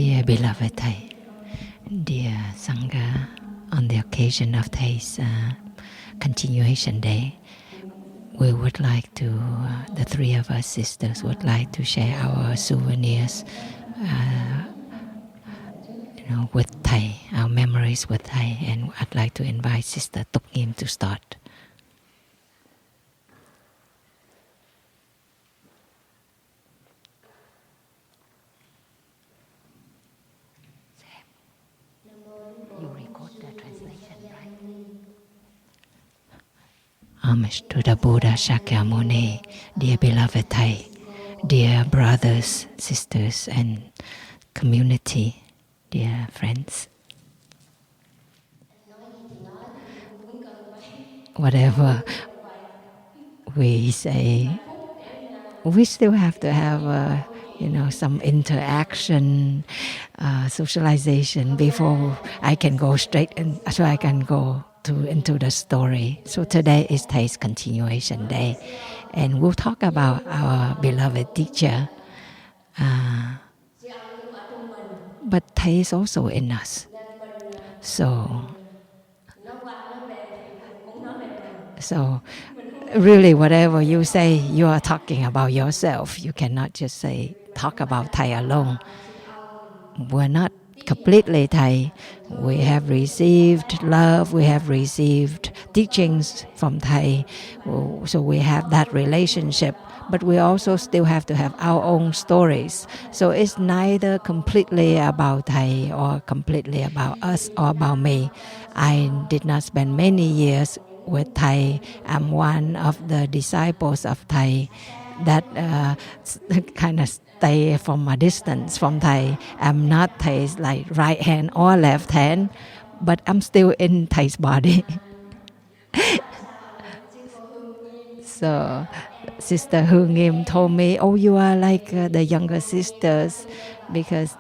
Dear beloved Thầy, dear Sangha, on the occasion of Thei's continuation day, we would like to, the three of us sisters would like to share our souvenirs, with Thầy, our memories with Thầy, and I'd like to invite Sister Tuk Nghiêm to start. You record the translation, right? Homage to the Buddha Shakyamuni, dear beloved Thầy, dear brothers, sisters, and community, dear friends. Whatever we say, we still have to have some interaction, socialization before I can go straight in, so I can go into the story. So today is Thei's continuation day, and we'll talk about our beloved teacher. But Thầy is also in us. So really, whatever you say, you are talking about yourself. You cannot just say, talk about Thầy alone. We're not completely Thầy. We have received love, we have received teachings from Thầy. So we have that relationship. But we also still have to have our own stories. So it's neither completely about Thầy or completely about us or about me. I did not spend many years with Thầy. I'm one of the disciples of Thầy that kind of stay from a distance from Thầy. I'm not Thei's like right hand or left hand, but I'm still in Thei's body. So Sister Hương Nghiêm told me, "Oh, you are like the younger sisters," because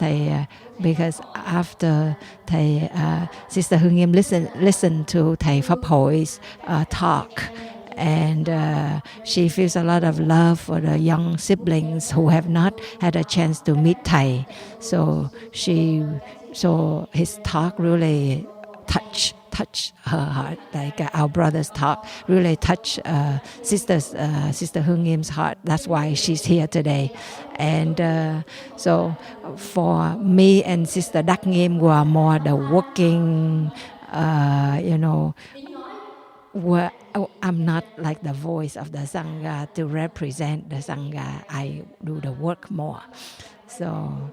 after Thầy, Sister Hương Nghiêm listen to Thầy Pháp Hội talk, and she feels a lot of love for the young siblings who have not had a chance to meet Thầy. So his talk really touch her heart, like our brother's talk really touch Sister Hương Nghiêm heart. That's why she's here today. And so for me and Sister Đắc Nghiêm, who are more the working, I'm not like the voice of the Sangha to represent the Sangha. I do the work more. So,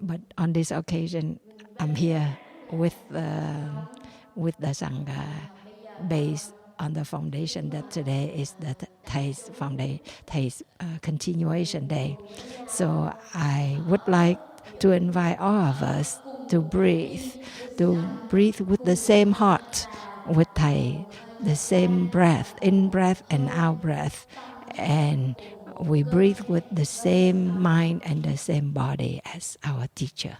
but on this occasion, I'm here with the Sangha, based on the foundation that today is the Thei's continuation day. So I would like to invite all of us to breathe with the same heart with Thầy, the same breath, in breath and out breath, and we breathe with the same mind and the same body as our teacher.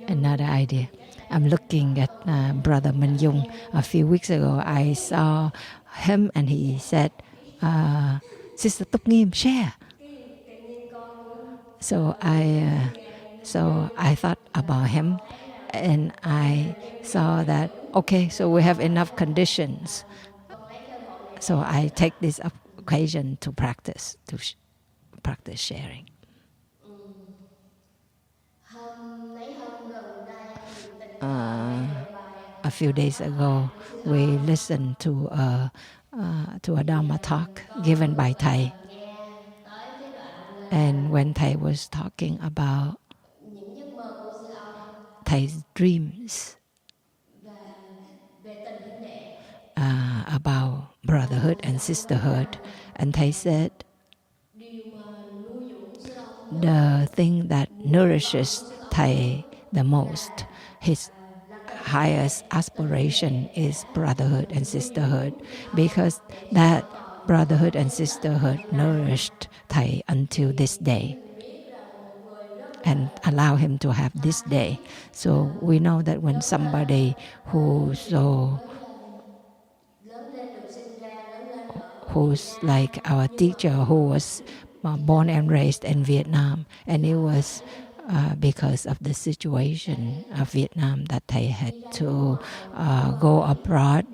Another idea. I'm looking at Brother Minh Dung. A few weeks ago, I saw him and he said, Sister Tuk Nghiêm, share. So I thought about him, and I saw that, okay, so we have enough conditions. So I take this occasion to practice sharing. A few days ago, we listened to a to a Dharma talk given by Thầy. And when Thầy was talking about Thei's dreams about brotherhood and sisterhood, and Thầy said, the thing that nourishes Thầy the most, his highest aspiration, is brotherhood and sisterhood, because that brotherhood and sisterhood nourished Thầy until this day and allow him to have this day. So we know that when somebody who's like our teacher, who was born and raised in Vietnam, and it was because of the situation of Vietnam that Thầy had to go abroad,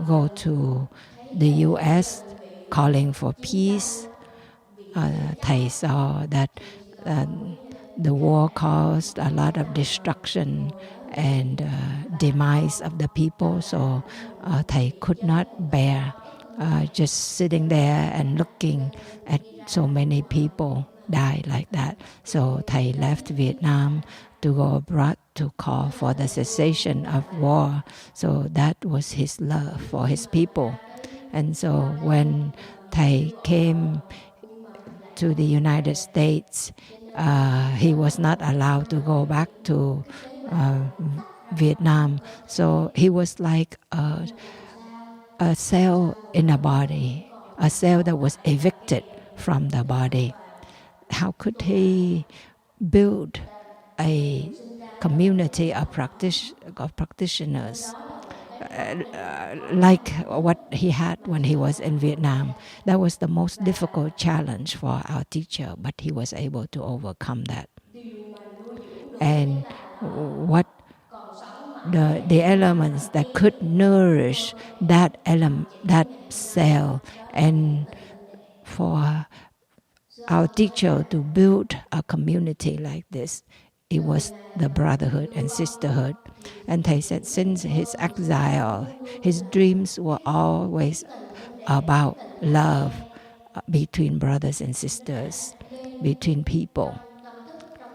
go to the US calling for peace. Thầy saw that the war caused a lot of destruction and demise of the people, so Thầy could not bear just sitting there and looking at so many people die like that. So Thầy left Vietnam to go abroad to call for the cessation of war. So that was his love for his people. And so when Thầy came to the United States, he was not allowed to go back to Vietnam. So he was like a cell in a body, a cell that was evicted from the body. How could he build a community of practitioners like what he had when he was in Vietnam? That was the most difficult challenge for our teacher, but he was able to overcome that. And what the elements that could nourish that cell, and for our teacher to build a community like this, it was the brotherhood and sisterhood. And Thầy said since his exile, his dreams were always about love between brothers and sisters, between people.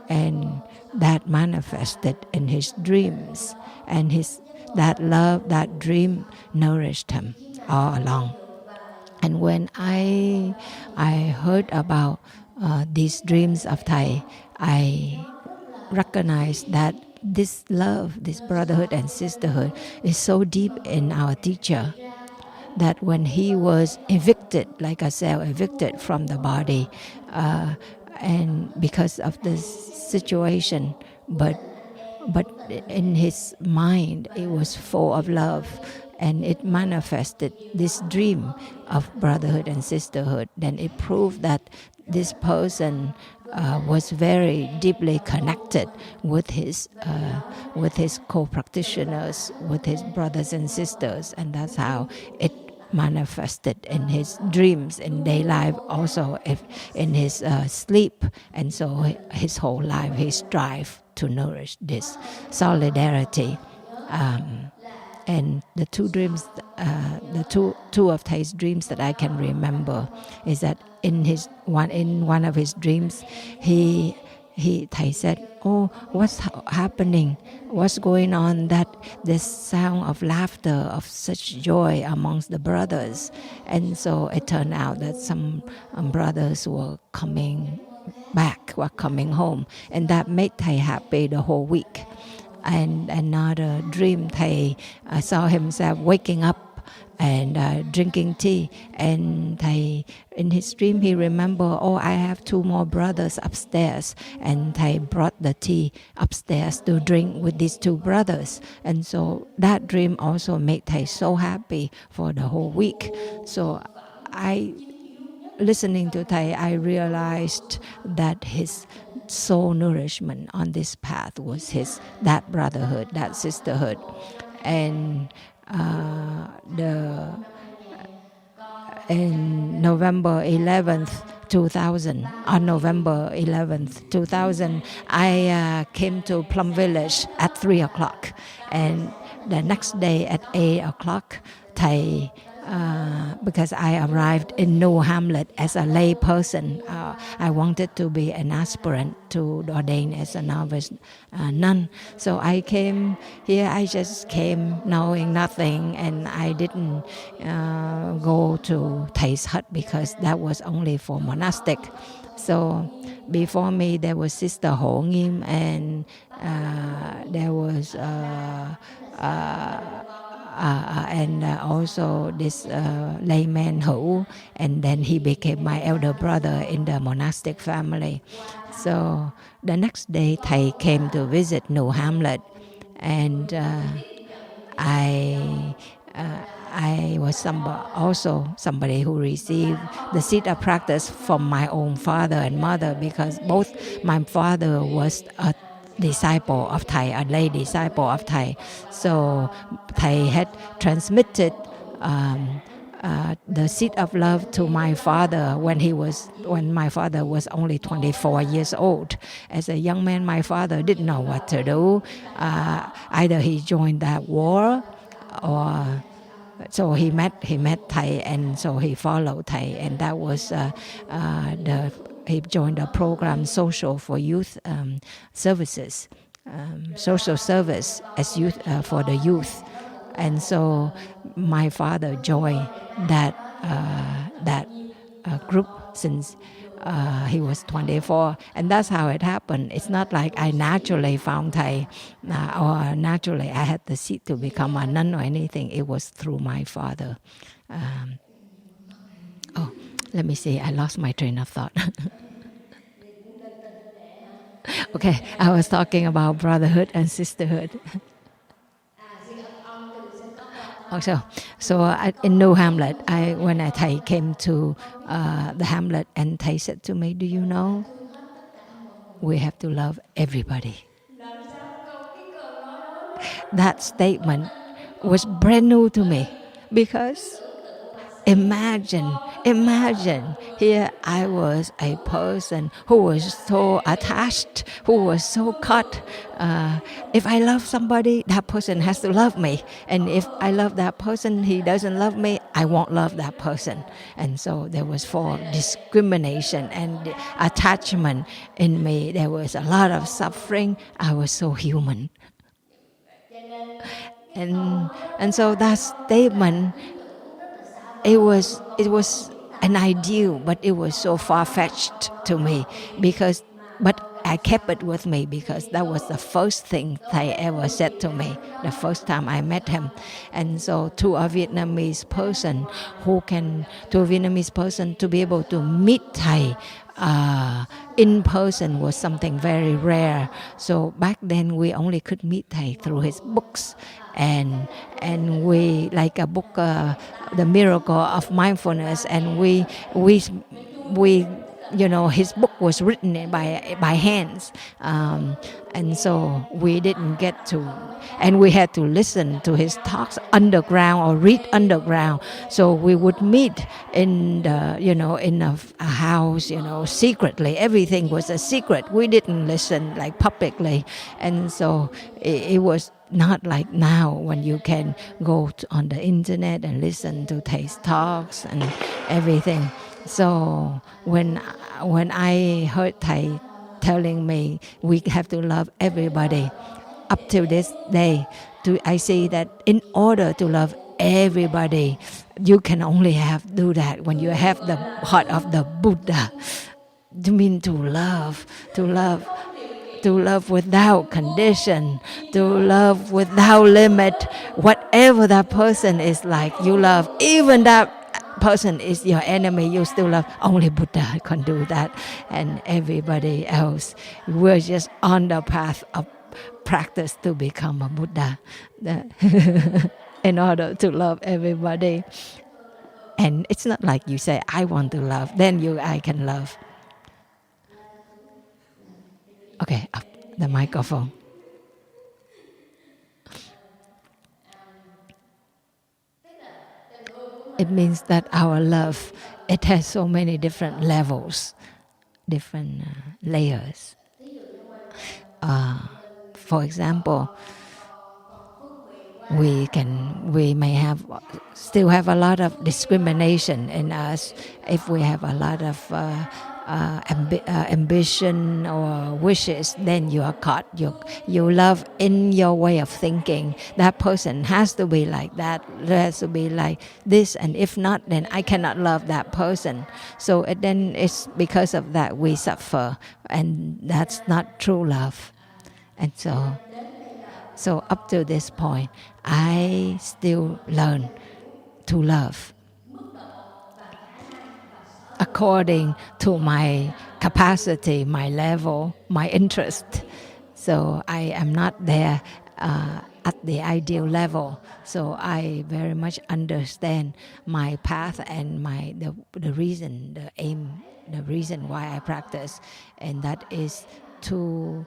And that manifested in his dreams. And that love, that dream nourished him all along. And when I heard about these dreams of Thầy, I recognized that this love, this brotherhood and sisterhood is so deep in our teacher that when he was evicted, like a cell evicted from the body, and because of the situation, but in his mind it was full of love, and it manifested this dream of brotherhood and sisterhood. Then it proved that this person was very deeply connected with his co-practitioners, with his brothers and sisters, and that's how it manifested in his dreams, in day life, also in his sleep. And so his whole life he strived to nourish this solidarity. And the two dreams, the two of Thei's dreams that I can remember is that in one of his dreams, Thầy said, "Oh, what's happening? What's going on? That this sound of laughter, of such joy amongst the brothers." And so it turned out that some brothers were coming back, were coming home, and that made Thầy happy the whole week. And another dream, Thầy saw himself waking up and drinking tea, and Thầy, in his dream, he remembered, oh, I have two more brothers upstairs, and Thầy brought the tea upstairs to drink with these two brothers. And so that dream also made Thầy so happy for the whole week. So listening to Thầy, I realized that his soul nourishment on this path was that brotherhood, that sisterhood. And in November 11th, 2000, on November 11th, 2000, I came to Plum Village at 3 o'clock. And the next day at 8 o'clock, Thầy because I arrived in New Hamlet as a lay person. I wanted to be an aspirant to ordain as a novice nun. So I came here, I just came knowing nothing, and I didn't go to Thei's hut because that was only for monastic. So before me there was Sister Ho Nghiêm, and there was also this layman Hu, and then he became my elder brother in the monastic family. So the next day Thầy came to visit New Hamlet, and I was also somebody who received the seed of practice from my own father and mother, because both my father was a disciple of Thầy, a lay disciple of Thầy. So Thầy had transmitted the seed of love to my father when my father was only 24 years old. As a young man, my father didn't know what to do. Either he joined that war, or so he met Thầy, and so he followed Thầy, and that was he joined a program, social for youth services, social service as youth for the youth, and so my father joined that group since he was 24, and that's how it happened. It's not like I naturally found Thầy or naturally I had the seed to become a nun or anything. It was through my father. Let me see, I lost my train of thought. Okay, I was talking about brotherhood and sisterhood. Also, so in New Hamlet, when Thầy came to the Hamlet, and Thầy said to me, "Do you know, we have to love everybody." That statement was brand new to me, because imagine, here I was a person who was so attached, who was so caught. If I love somebody, that person has to love me. And if I love that person, he doesn't love me, I won't love that person. And so there was for discrimination and attachment in me. There was a lot of suffering. I was so human. And so that statement, it was an ideal, but it was so far-fetched to me, but I kept it with me, because that was the first thing Thầy ever said to me the first time I met him. And so to a Vietnamese person to be able to meet Thầy in person was something very rare. So back then we only could meet Thầy through his books, and we, like a book, The Miracle of Mindfulness, and we his book was written by hands, and so we didn't get to, and we had to listen to his talks underground or read underground. So we would meet in in a house, secretly. Everything was a secret. We didn't listen like publicly, and so it was not like now, when you can go on the internet and listen to Thei's talks and everything. So when I heard Thầy telling me we have to love everybody, up till this day, I see that in order to love everybody, you can only do that when you have the heart of the Buddha. You mean to love without condition, to love without limit. Whatever that person is like, you love. Even that person is your enemy, you still love. Only Buddha can do that, and everybody else. We're just on the path of practice to become a Buddha in order to love everybody. And it's not like you say, I want to love, then I can love. Okay, up the microphone. It means that our love, it has so many different levels, different layers. For example, we may have still have a lot of discrimination in us. If we have a lot of ambition or wishes, then you are caught. You love in your way of thinking. That person has to be like that. There has to be like this, and if not, then I cannot love that person. So then it's because of that we suffer, and that's not true love. And so up to this point, I still learn to love according to my capacity, my level, my interest. So I am not there at the ideal level. So I very much understand my path and the reason, the aim, the reason why I practice, and that is to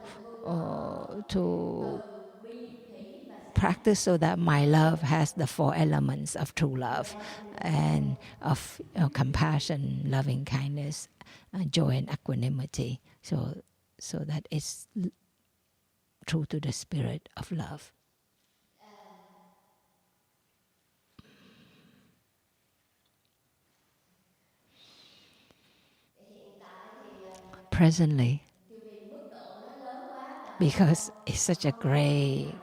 practice so that my love has the four elements of true love and of compassion, loving kindness, joy, and equanimity. So that it's true to the spirit of love. Presently, because it's such a great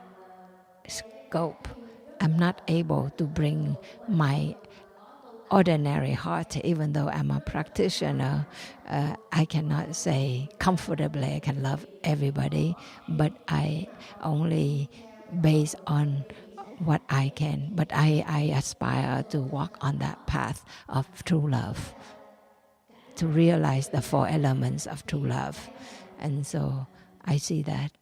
scope, I'm not able to bring my ordinary heart. Even though I'm a practitioner, I cannot say comfortably I can love everybody, but I only base on what I can. But I aspire to walk on that path of true love, to realize the four elements of true love. And so I see that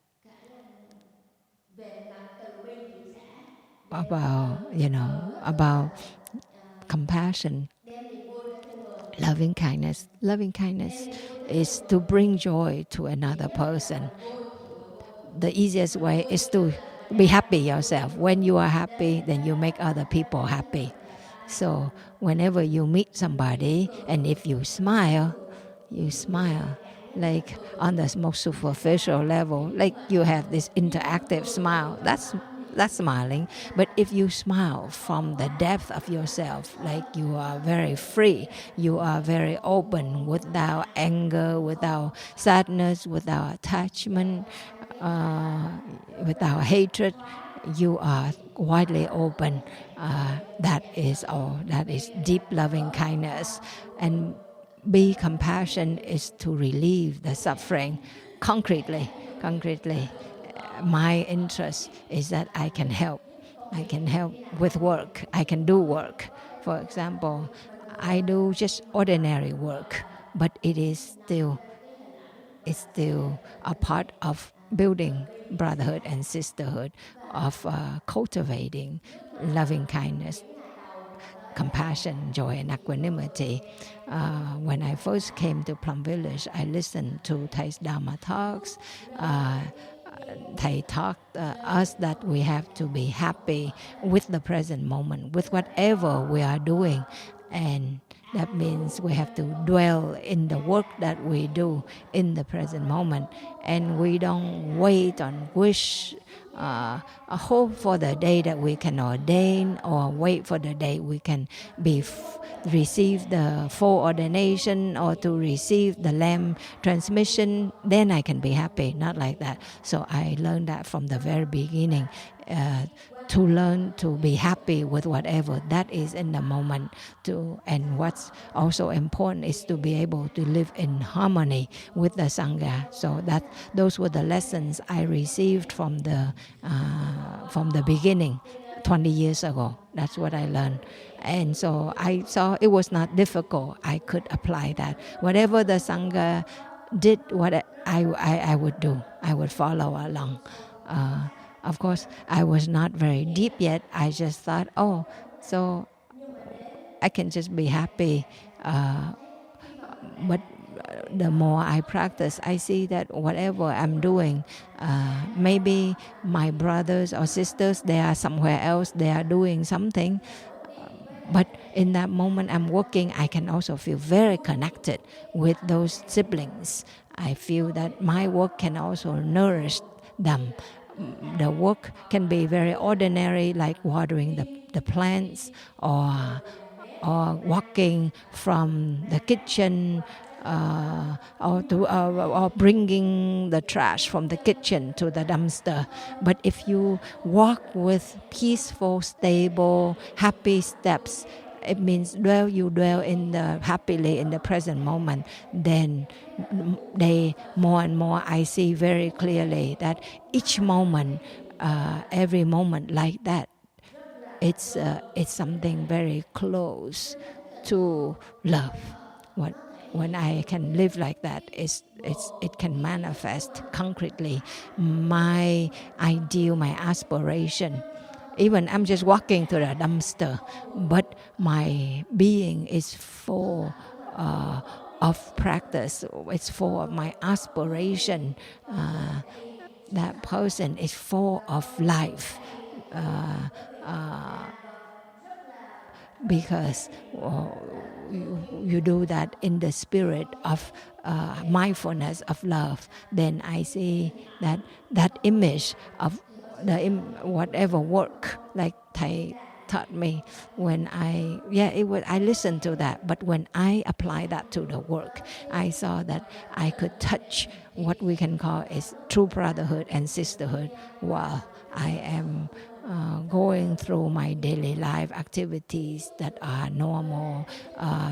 about compassion, loving kindness. Loving kindness is to bring joy to another person. The easiest way is to be happy yourself. When you are happy, then you make other people happy. So whenever you meet somebody, and if you smile like on the most superficial level, like you have this interactive smile, that's smiling. But if you smile from the depth of yourself, like you are very free, you are very open, without anger, without sadness, without attachment, without hatred, you are widely open. That is all. That is deep loving kindness. And be compassion is to relieve the suffering concretely. My interest is that I can help with work. I can do work. For example, I do just ordinary work, but it is still a part of building brotherhood and sisterhood, of cultivating loving kindness, compassion, joy, and equanimity. When I first came to Plum Village, I listened to Thei's Dharma talks. Thầy taught us that we have to be happy with the present moment, with whatever we are doing. And that means we have to dwell in the work that we do in the present moment. And we don't wait and wish, hope for the day that we can ordain, or wait for the day we can receive the full ordination, or to receive the lamb transmission, then I can be happy. Not like that. So I learned that from the very beginning, to learn to be happy with whatever that is in the moment. And what's also important is to be able to live in harmony with the Sangha. So those were the lessons I received from the beginning, 20 years ago. That's what I learned. And so I saw it was not difficult. I could apply that. Whatever the Sangha did, what I would do. I would follow along. Of course, I was not very deep yet. I just thought, so I can just be happy. But the more I practice, I see that whatever I'm doing, maybe my brothers or sisters, they are somewhere else, they are doing something. But in that moment I'm working, I can also feel very connected with those siblings. I feel that my work can also nourish them the work can be very ordinary, like watering the plants, or walking from the kitchen, or bringing the trash from the kitchen to the dumpster. But if you walk with peaceful, stable, happy steps, it means you dwell in the happily in the present moment, then more and more I see very clearly that each moment, every moment like that, it's something very close to love. When I can live like that, it can manifest concretely my ideal, my aspiration. Even I'm just walking to the dumpster, but my being is full of practice. It's full of my aspiration. That person is full of life. Because you do that in the spirit of mindfulness, of love, then I see that image of whatever work, like Thầy taught me, when I listened to that, but when I apply that to the work, I saw that I could touch what we can call is true brotherhood and sisterhood while I am going through my daily life activities that are normal,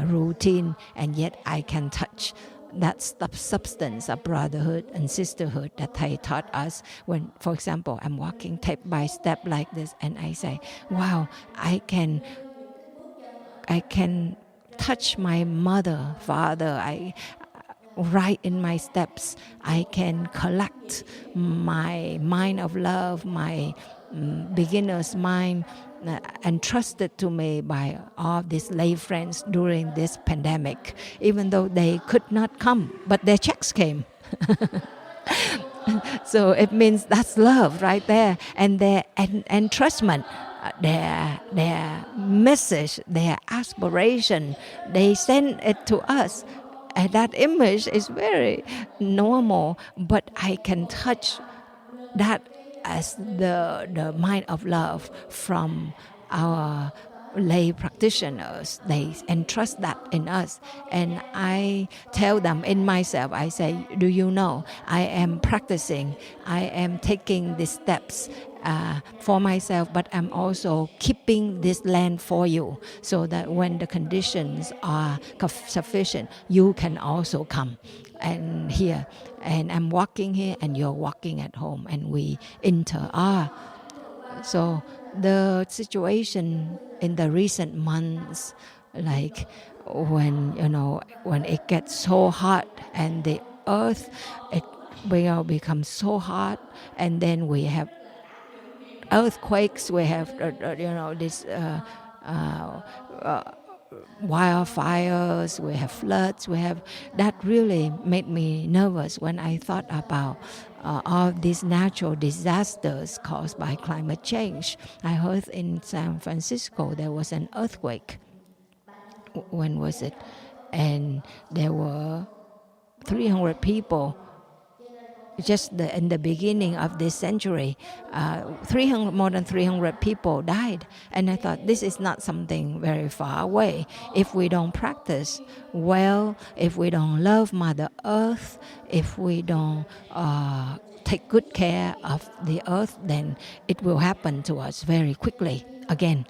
routine, and yet I can touch that substance of brotherhood and sisterhood that Thầy taught us. When, for example, I'm walking step by step like this, and I say, wow, I can touch my mother, father, right in my steps. I can collect my mind of love, my beginner's mind, entrusted to me by all these lay friends during this pandemic, even though they could not come, but their checks came. So it means that's love right there, and their entrustment, their message, their aspiration, they send it to us. And that image is very normal, but I can touch that as the mind of love from our lay practitioners. They entrust that in us, and I tell them in myself, I say, do you know, I am practicing, I am taking these steps for myself, but I'm also keeping this land for you, so that when the conditions are sufficient, you can also come and here, and I'm walking here and you're walking at home, and we interact. So the situation in the recent months, like when it gets so hot and the earth it will become so hot, and then we have earthquakes, we have this wildfires, we have floods, that really made me nervous when I thought about all these natural disasters caused by climate change. I heard in San Francisco there was an earthquake. When was it? And there were 300 people just in the beginning of this century. More than 300 people died. And I thought, this is not something very far away. If we don't practice well, if we don't love Mother Earth, if we don't take good care of the earth, then it will happen to us very quickly again.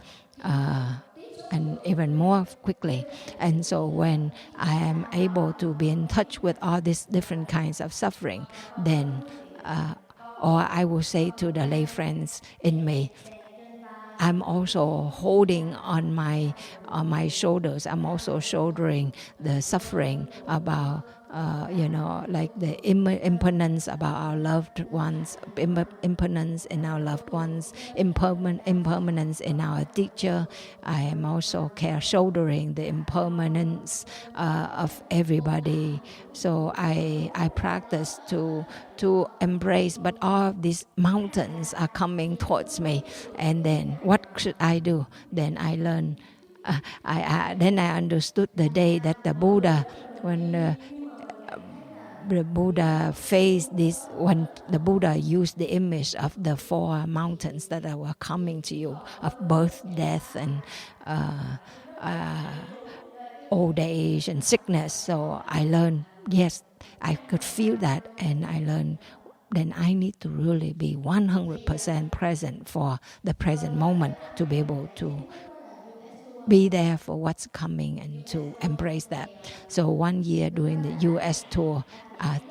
And even more quickly. And so when I am able to be in touch with all these different kinds of suffering, then, or I will say to the lay friends in me, I'm also holding on my shoulders, I'm also shouldering the suffering about like the impermanence about our loved ones, impermanence in our loved ones, impermanence in our teacher. I am also shouldering the impermanence of everybody. So I practice to embrace, but all these mountains are coming towards me. And then what should I do? Then I learn. Then I understood the day that the Buddha, when the Buddha faced this, when the Buddha used the image of the 4 mountains that were coming to you, of birth, death, and old age and sickness. So I learned, yes, I could feel that, and I learned then I need to really be 100% present for the present moment to be able to be there for what's coming and to embrace that. So one year during the US tour,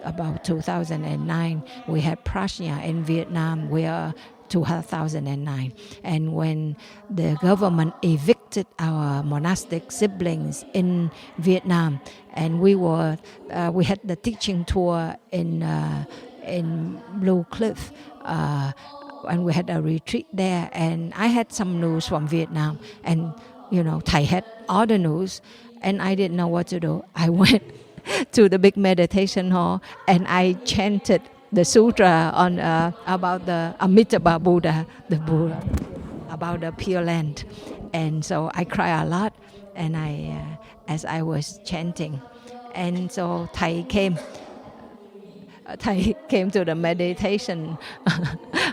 about 2009, we had Prajna in Vietnam. We are 2009. And when the government evicted our monastic siblings in Vietnam, and we had the teaching tour in Blue Cliff, and we had a retreat there, and I had some news from Vietnam, and Thầy had all the news, and I didn't know what to do. I went to the big meditation hall, and I chanted the sutra on about the Amitabha Buddha, the Buddha, about the Pure Land, and so I cried a lot, and as I was chanting, and so Thầy came to the meditation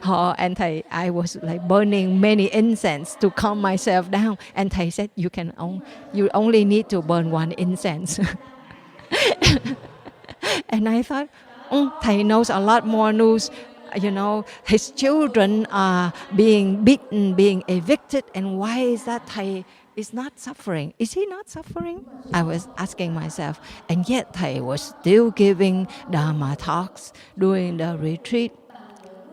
hall, and I was like burning many incense to calm myself down. And Thầy said, you only need to burn 1 incense. And I thought, Thầy knows a lot more news. His children are being beaten, being evicted, and why is that Thầy is not suffering? Is he not suffering? I was asking myself, and yet Thầy was still giving Dharma talks during the retreat.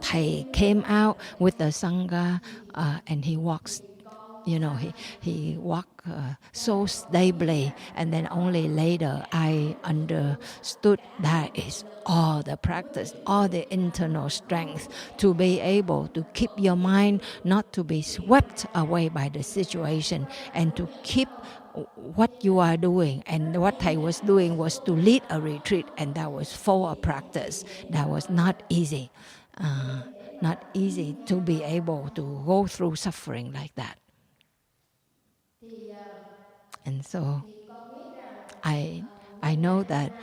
Thầy came out with the Sangha, and he walks, he walked so stably, and then only later I understood that is all the practice, all the internal strength to be able to keep your mind not to be swept away by the situation, and to keep what you are doing. And what Thầy was doing was to lead a retreat, and that was full of practice. That was not easy. Not easy to be able to go through suffering like that. And so I know that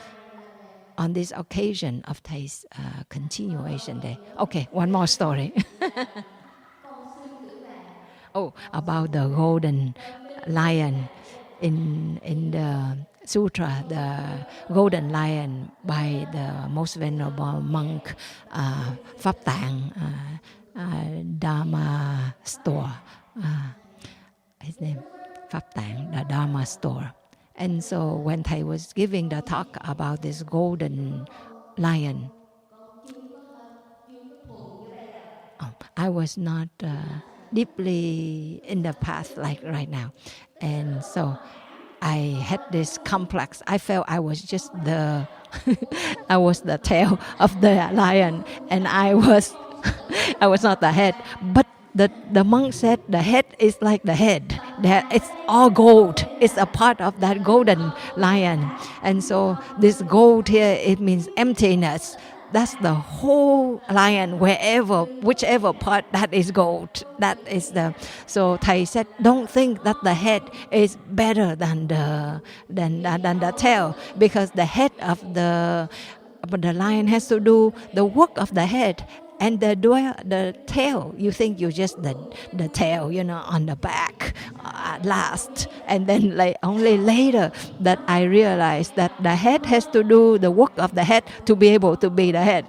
on this occasion of Thay's continuation day. Okay, one more story. About the golden lion in the sutra, the golden lion by the most venerable monk Pháp Tạng, Dharma store. His name, Pháp Tạng, the Dharma store. And so when Thầy was giving the talk about this golden lion, I was not deeply in the path like right now. And so I had this complex. I felt I was just I was the tail of the lion, and I was not the head. But the monk said the head is like the head. That it's all gold. It's a part of that golden lion. And so this gold here, it means emptiness. That's the whole lion, whichever part that is gold. That is so Thầy said, don't think that the head is better than the tail, because the head of the lion has to do the work of the head. And the tail, you think you're just the tail, on the back at last. And then only later that I realized that the head has to do the work of the head to be able to be the head.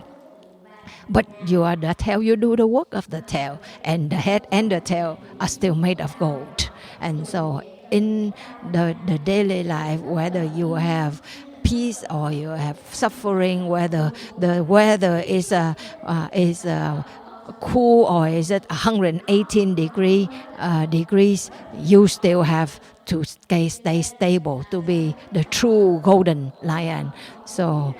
But you are the tail, you do the work of the tail. And the head and the tail are still made of gold. And so in the daily life, whether you have peace or you have suffering, whether the weather is cool or is it 118 degrees, you still have to stay stable to be the true golden lion. So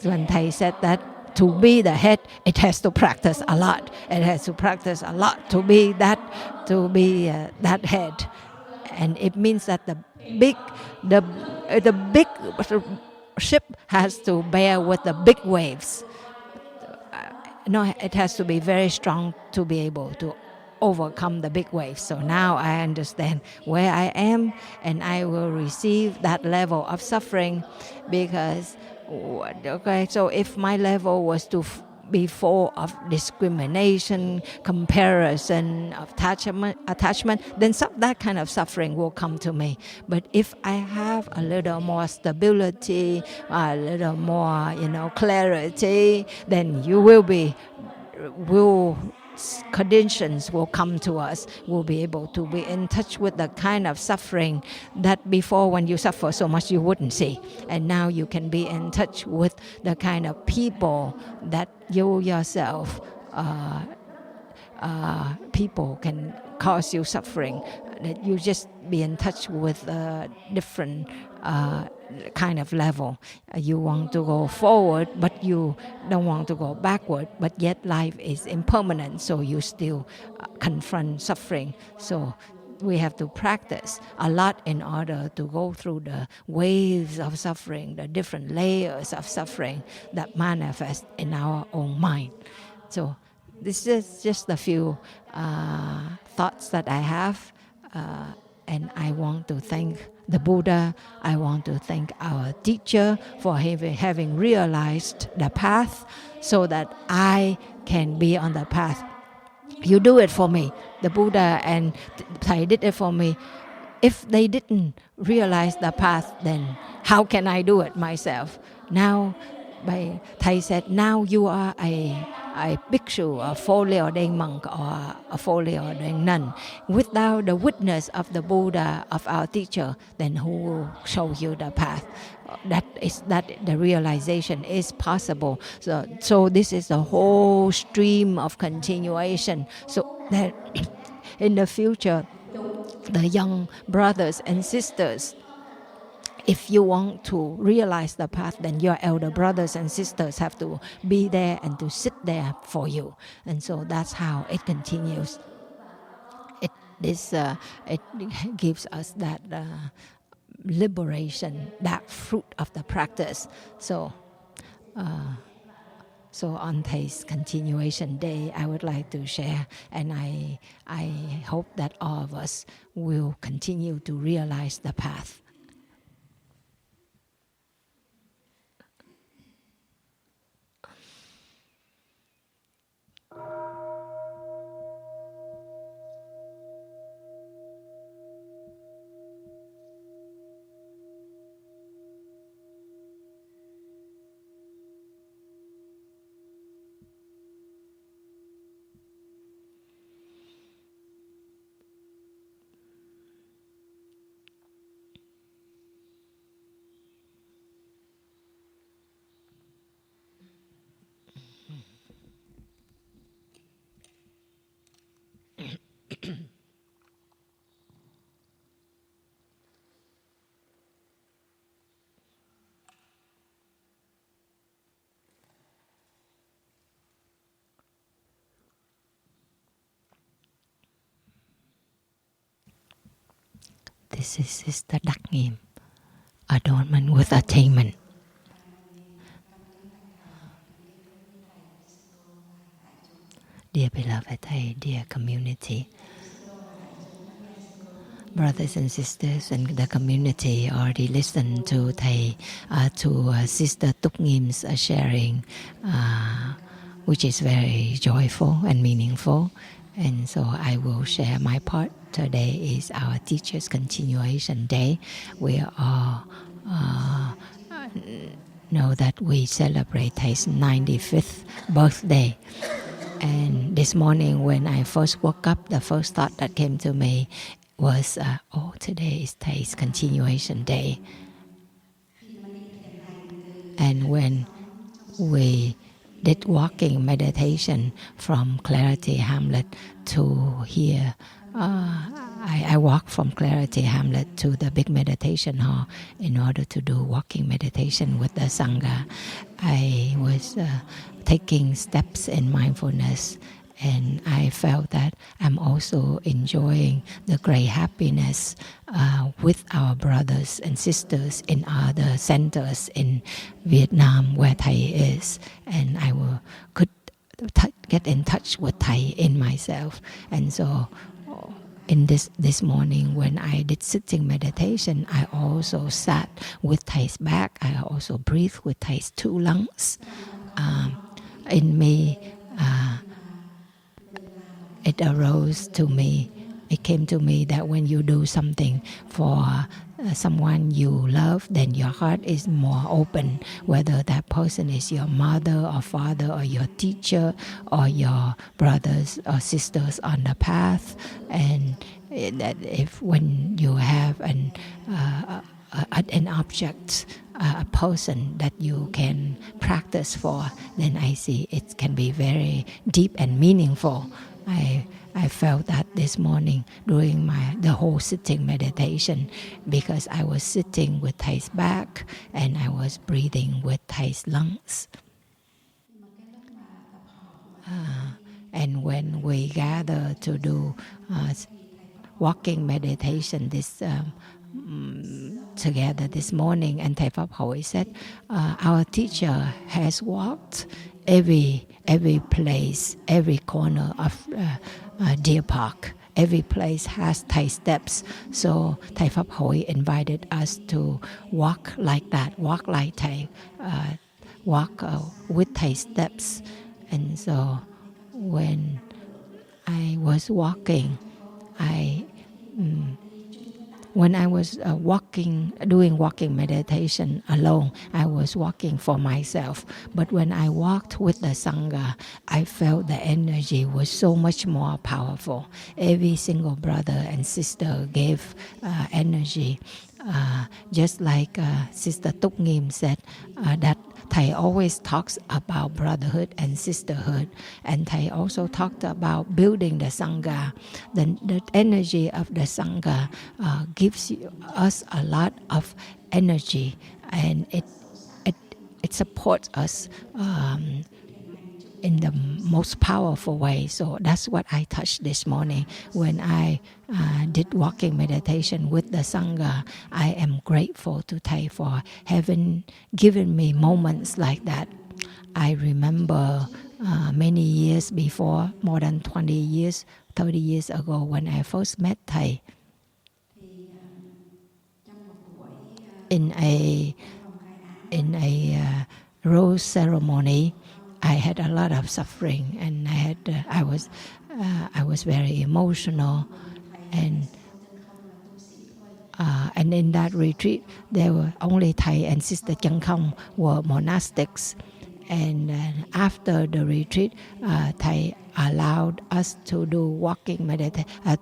when Thầy said that to be the head, it has to practice a lot. It has to practice a lot to be that head, and it means that the big ship has to bear with the big waves. It has to be very strong to be able to overcome the big waves. So now I understand where I am, and I will receive that level of suffering, because Okay, so if my level was to be full of discrimination, comparison, attachment, then that kind of suffering will come to me. But if I have a little more stability, a little more, clarity, then you will conditions will come to us. We'll be able to be in touch with the kind of suffering that before, when you suffer so much, you wouldn't see. And now you can be in touch with the kind of people that you yourself, people can cause you suffering. That you just be in touch with a different kind of level. You want to go forward, but you don't want to go backward. But yet life is impermanent, so you still confront suffering. So we have to practice a lot in order to go through the waves of suffering, the different layers of suffering that manifest in our own mind. So this is just a few thoughts that I have, and I want to thank the Buddha. I want to thank our teacher for having realized the path so that I can be on the path. You do it for me. The Buddha and Thầy did it for me. If they didn't realize the path, then how can I do it myself? Now, Thầy said, now you are a bhikshu, a fully ordained monk, or a fully ordained nun. Without the witness of the Buddha, of our teacher, then who will show you the path? That the realization is possible. So this is the whole stream of continuation. So that in the future, the young brothers and sisters, if you want to realize the path, then your elder brothers and sisters have to be there and to sit there for you. And so that's how it continues. It gives us that liberation, that fruit of the practice. So on Thei's continuation day, I would like to share, and I hope that all of us will continue to realize the path. This is Sister Nghiêm, adornment with attainment. Dear beloved Thầy, dear community, brothers and sisters and the community already listened to Thầy, to Sister Nghiêm sharing, which is very joyful and meaningful. And so I will share my part. Today is our Teacher's Continuation Day. We all know that we celebrate Thei's 95th birthday. And this morning when I first woke up, the first thought that came to me was, today is Thei's Continuation Day. And when we did walking meditation from Clarity Hamlet to here, I walked from Clarity Hamlet to the big meditation hall in order to do walking meditation with the Sangha. I was taking steps in mindfulness, and I felt that I'm also enjoying the great happiness with our brothers and sisters in other centers in Vietnam where Thầy is, and I could get in touch with Thầy in myself. And so in this morning when I did sitting meditation, I also sat with Thei's back. I also breathed with Thei's two lungs. In me, it arose to me. It came to me that when you do something for someone you love, then your heart is more open, whether that person is your mother or father or your teacher or your brothers or sisters on the path. And that if when you have an object, a person that you can practice for, then I see it can be very deep and meaningful. I felt that this morning during the whole sitting meditation, because I was sitting with Thei's back and I was breathing with Thei's lungs. And when we gather to do walking meditation together this morning, and Thầy Pháp Hội said, our teacher has walked every place, every corner of Deer Park. Every place has Thai steps. So Thầy Pháp Hội invited us to walk like that, walk like Thầy, walk with Thai steps. And so when I was walking, when I was doing walking meditation alone, I was walking for myself. But when I walked with the Sangha, I felt the energy was so much more powerful. Every single brother and sister gave energy. Just like Sister Tuk Nghiêm said, that Thầy always talks about brotherhood and sisterhood, and Thầy also talked about building the Sangha. The energy of the Sangha gives us a lot of energy, and it supports us in the most powerful way. So that's what I touched this morning when I did walking meditation with the Sangha. I am grateful to Thầy for having given me moments like that. I remember many years before, more than 20 years, 30 years ago, when I first met Thầy in a rose ceremony. I had a lot of suffering, and I was very emotional, and in that retreat, there were only Thầy and Sister Chang Khong were monastics, and after the retreat, Thầy allowed us to do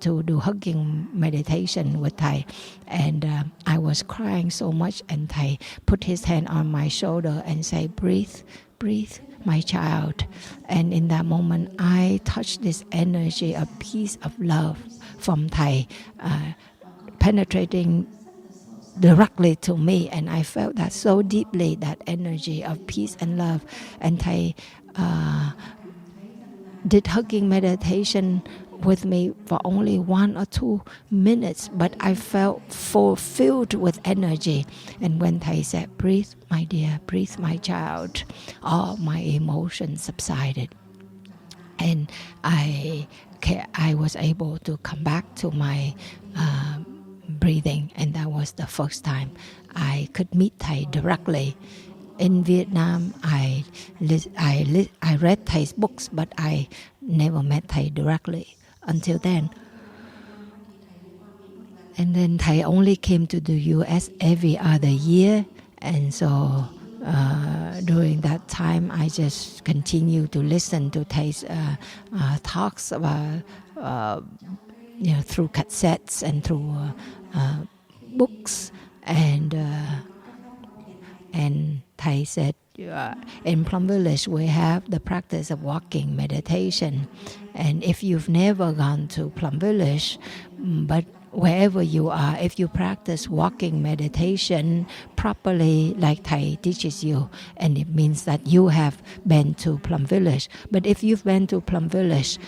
to do hugging meditation with Thầy, and I was crying so much, and Thầy put his hand on my shoulder and say, "Breathe, breathe, my child." And in that moment, I touched this energy of peace, of love from Thầy, penetrating directly to me, and I felt that so deeply, that energy of peace and love. And Thầy did hugging meditation with me for only 1 or 2 minutes, but I felt fulfilled with energy. And when Thầy said, "Breathe, my dear, breathe, my child," all my emotions subsided, and I was able to come back to my breathing, and that was the first time I could meet Thầy directly. In Vietnam, I read Thei's books, but I never met Thầy directly until then. And then Thầy only came to the U.S. every other year, and so during that time, I just continued to listen to Thei's talks about, through cassettes and through books, and Thầy said, in Plum Village we have the practice of walking meditation, and if you've never gone to Plum Village, but wherever you are, if you practice walking meditation properly like Thầy teaches you, and it means that you have been to Plum Village. But if you've been to Plum Village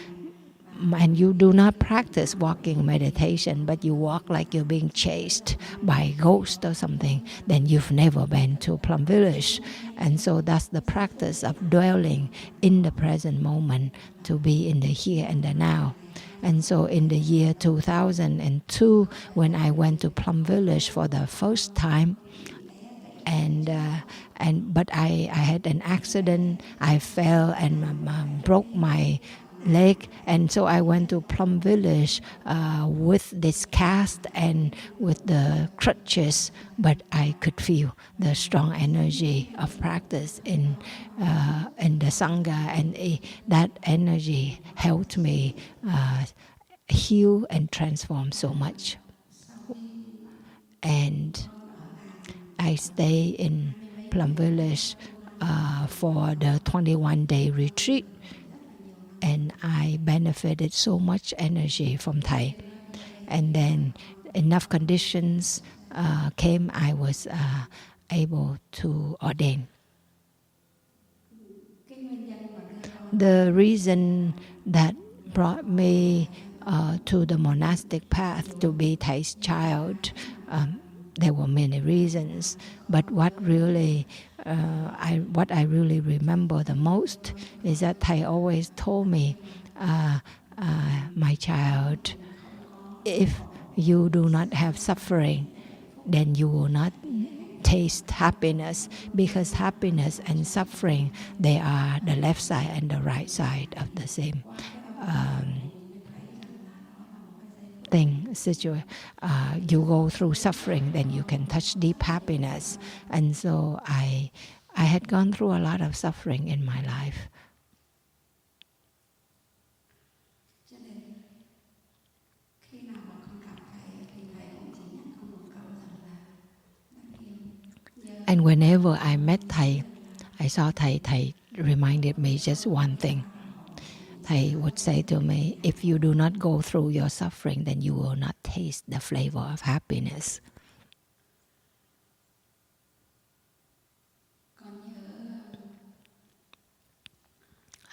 and you do not practice walking meditation, but you walk like you're being chased by a ghost or something, then you've never been to Plum Village. And so that's the practice of dwelling in the present moment, to be in the here and the now. And so in the year 2002, when I went to Plum Village for the first time, but I had an accident. I fell and broke my leg, and so I went to Plum Village with this cast and with the crutches, but I could feel the strong energy of practice in the sangha, and that energy helped me heal and transform so much. And I stay in Plum Village for the 21-day retreat, and I benefited so much energy from Thầy. And then enough conditions came, I was able to ordain. The reason that brought me to the monastic path to be Thay's child, there were many reasons, but what I really remember the most is that Thầy always told me, my child, if you do not have suffering, then you will not taste happiness, because happiness and suffering, they are the left side and the right side of the same thing. You go through suffering, then you can touch deep happiness. And so I had gone through a lot of suffering in my life. And whenever I met Thầy, I saw Thầy reminded me just one thing. Thầy would say to me, if you do not go through your suffering, then you will not taste the flavor of happiness.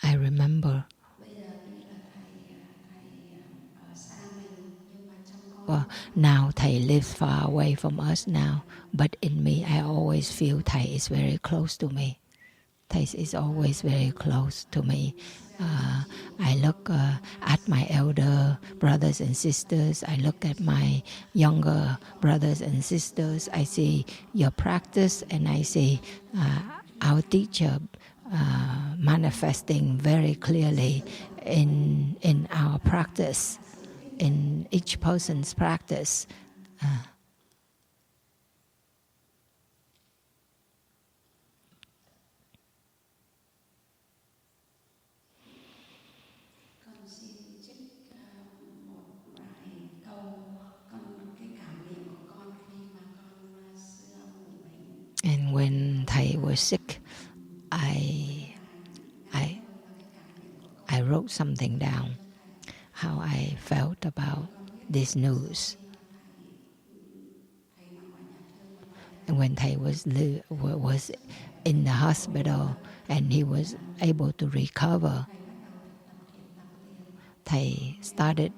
I remember, well, now Thầy lives far away from us now, but in me I always feel Thầy is very close to me. Thầy is always very close to me. I look at my elder brothers and sisters. I look at my younger brothers and sisters. I see your practice, and I see our teacher manifesting very clearly in our practice, in each person's practice. And when Thầy was sick, I wrote something down, how I felt about this news. And when Thầy was in the hospital and he was able to recover, Thầy started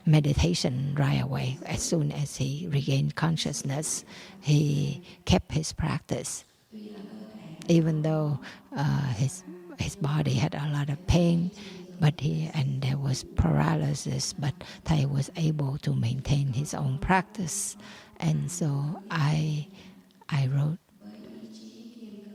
meditation right away. As soon as he regained consciousness, he kept his practice. Even though his body had a lot of pain, and there was paralysis, but Thầy was able to maintain his own practice. And so I wrote,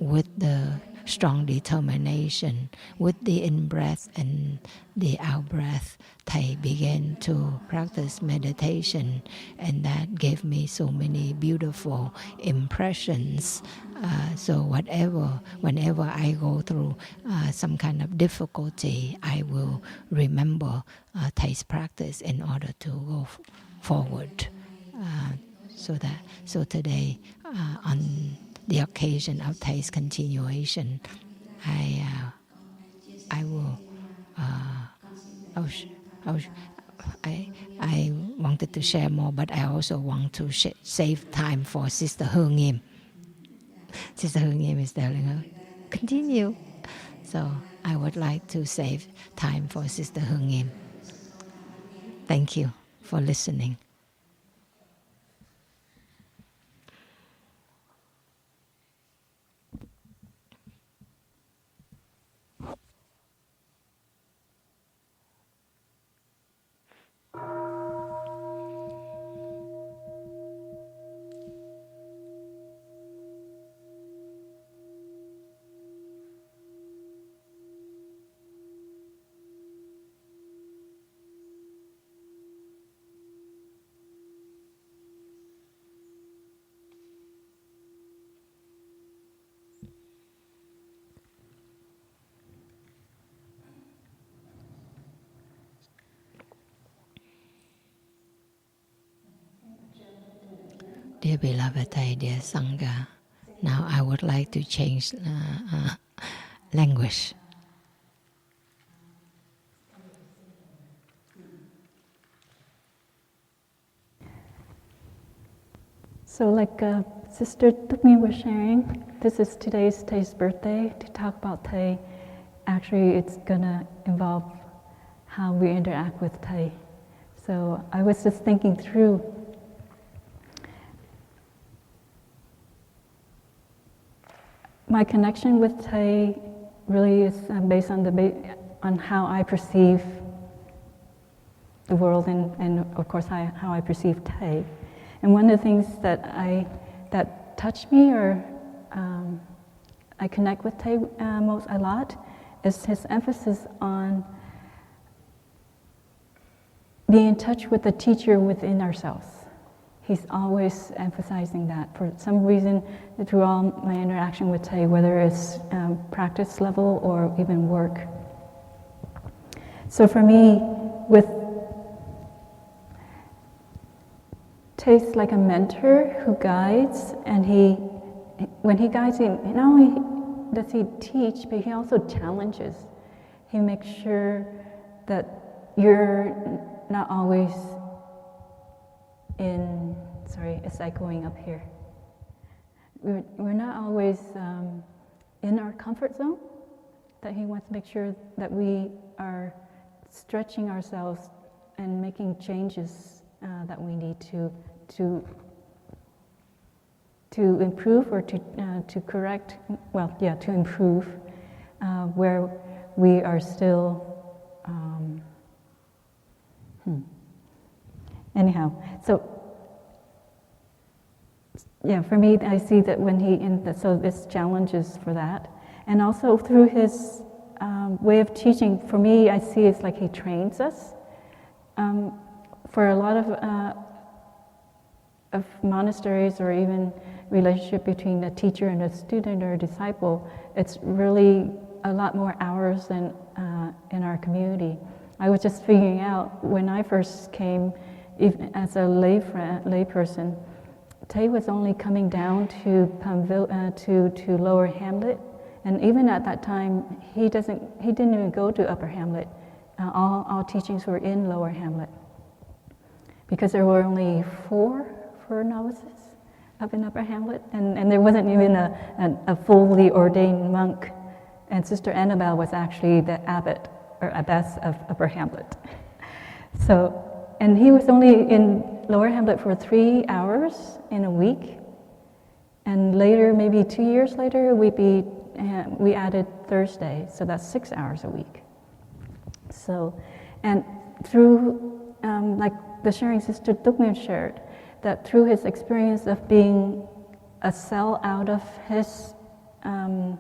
with the strong determination, with the in-breath and the out-breath, Thầy began to practice meditation, and that gave me so many beautiful impressions. So whenever I go through some kind of difficulty, I will remember Thay's practice in order to go forward. So today, on the occasion of Thay's continuation, I wanted to share more, but I also want to save time for Sister Hương Nghiêm. Sister Hương Nghiêm is telling her, continue. So I would like to save time for Sister Hương Nghiêm. Thank you for listening. Dear beloved Thầy, dear Sangha, now I would like to change language. So like Sister Nghiêm was sharing, this is today's Thay's birthday. To talk about Thầy, actually it's gonna involve how we interact with Thầy. So I was just thinking through my connection with Thầy really is based on how I perceive the world and of course how I perceive Thầy. And one of the things that touch me or I connect with Thầy most a lot is his emphasis on being in touch with the teacher within ourselves. He's always emphasizing that. For some reason, through all my interaction with Thầy, whether it's practice level or even work. So for me, with Thay's like a mentor who guides, and when he guides, not only does he teach, but he also challenges. He makes sure that you're not always it's echoing up here. We're not always in our comfort zone, that he wants to make sure that we are stretching ourselves and making changes that we need to improve or to correct, to improve where we are still. Anyhow, so for me, I see that when so this challenges for that, and also through his way of teaching. For me, I see it's like he trains us. For a lot of monasteries or even relationship between a teacher and a student or a disciple, it's really a lot more hours than in our community. I was just figuring out when I first came, even as a lay person, Thầy was only coming down to Lower Hamlet, and even at that time, he didn't even go to Upper Hamlet. All teachings were in Lower Hamlet, because there were only four novices up in Upper Hamlet, and there wasn't even a fully ordained monk. And Sister Annabelle was actually the abbot or abbess of Upper Hamlet. So, and he was only in Lower Hamlet for 3 hours in a week. And later, maybe 2 years later, we added Thursday, so that's 6 hours a week. So, and through, like the sharing Sister Nghiêm shared, that through his experience of being a cell out of his Dharma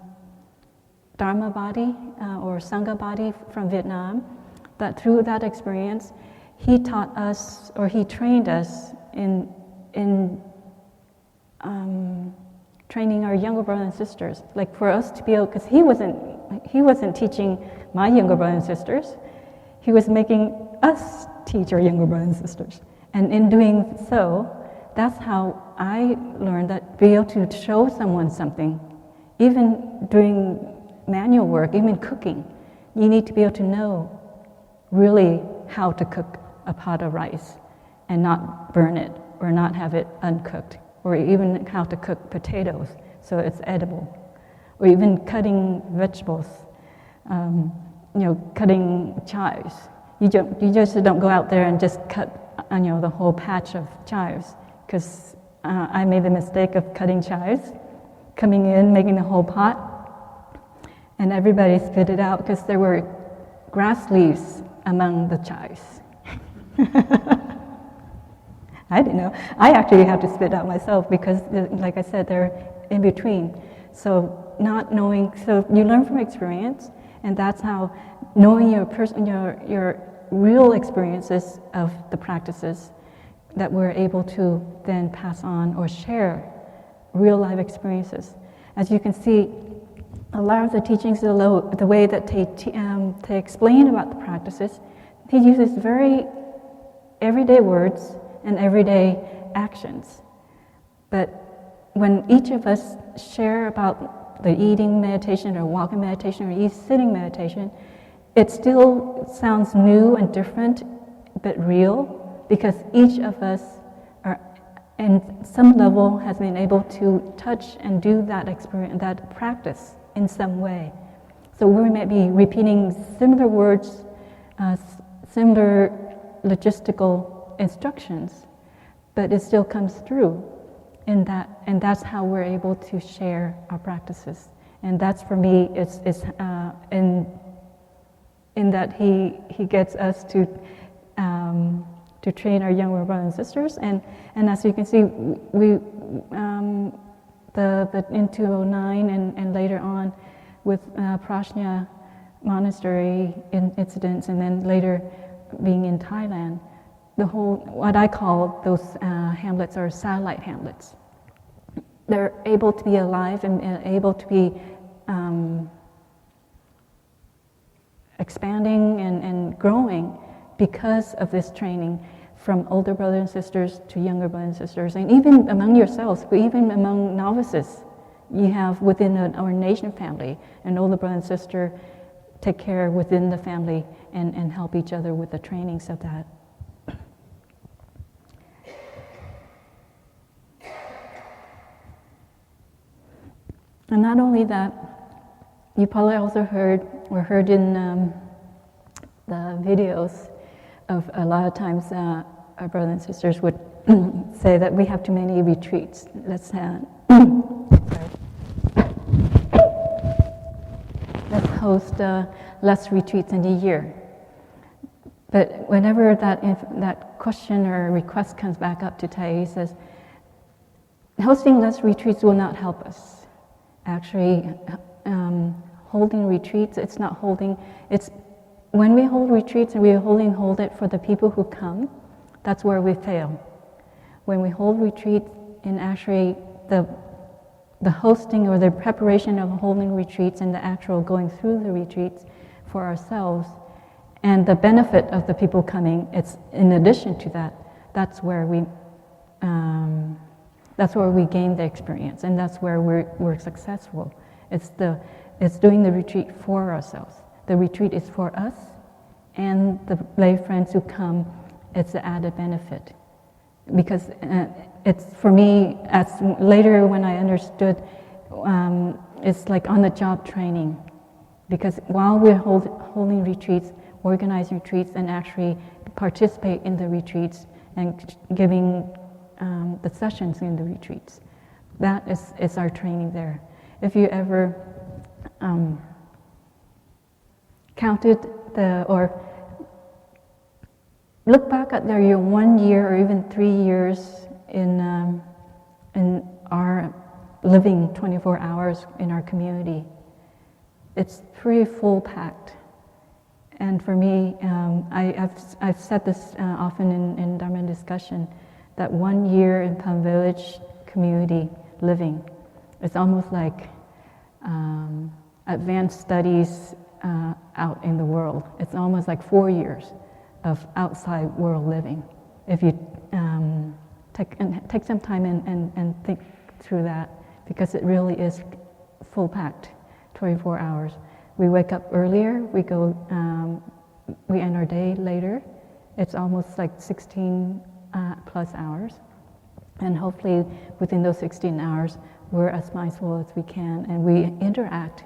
body or Sangha body from Vietnam, that through that experience, he taught us, or he trained us in training our younger brothers and sisters. Like for us to be able, because he wasn't teaching my younger brothers and sisters, he was making us teach our younger brothers and sisters. And in doing so, that's how I learned that be able to show someone something, even doing manual work, even cooking, you need to be able to know really how to cook a pot of rice and not burn it or not have it uncooked, or even how to cook potatoes so it's edible, or even cutting vegetables, cutting chives. You just don't go out there and just cut the whole patch of chives, because I made the mistake of cutting chives, coming in, making the whole pot, and everybody spit it out because there were grass leaves among the chives. I didn't know. I actually have to spit out myself because, like I said, they're in between. So not knowing, so you learn from experience, and that's how knowing your real experiences of the practices that we're able to then pass on or share real life experiences. As you can see, a lot of the teachings, the way that they explain about the practices, he uses very everyday words and everyday actions. But when each of us share about the eating meditation or walking meditation or sitting meditation, it still sounds new and different, but real, because each of us are, in some level, has been able to touch and do that experience, that practice in some way. So we might be repeating similar words, similar logistical instructions, but it still comes through in that, and that's how we're able to share our practices. And that's, for me, it's in that he gets us to train our younger brothers and sisters, and as you can see, we in 2009 and later on with Prajna Monastery incidents, and then later being in Thailand, the whole, what I call those hamlets are satellite hamlets. They're able to be alive and able to be expanding and growing because of this training, from older brothers and sisters to younger brothers and sisters, and even among yourselves, but even among novices. You have within an ordination family an older brother and sister take care within the family and help each other with the trainings of that. And not only that, you probably also heard in the videos of a lot of times our brothers and sisters would say that we have too many retreats. Let's host less retreats in a year. But whenever that question or request comes back up to Thầy, he says, hosting less retreats will not help us. Actually, holding retreats, it's not holding, it's when we hold retreats and we hold it for the people who come, that's where we fail. When we hold retreats and actually the hosting or the preparation of holding retreats and the actual going through the retreats for ourselves and the benefit of the people coming, it's in addition to that, that's where we gain the experience, and that's where we're successful. It's doing the retreat for ourselves. The retreat is for us and the lay friends who come. It's the added benefit, because it's, for me, as later when I understood, it's like on-the-job training, because while we're holding retreats, organize retreats, and actually participate in the retreats and giving the sessions in the retreats, that is our training there. If you ever counted or look back at your 1 year or even 3 years in our living 24 hours in our community, it's pretty full packed. And for me, I've said this often in Dharma discussion, that 1 year in Palm Village community living, it's almost like advanced studies out in the world. It's almost like 4 years of outside world living. If you take some time and think through that, because it really is full packed, 24 hours. We wake up earlier, we end our day later. It's almost like 16 plus hours. And hopefully within those 16 hours, we're as mindful as we can, and we interact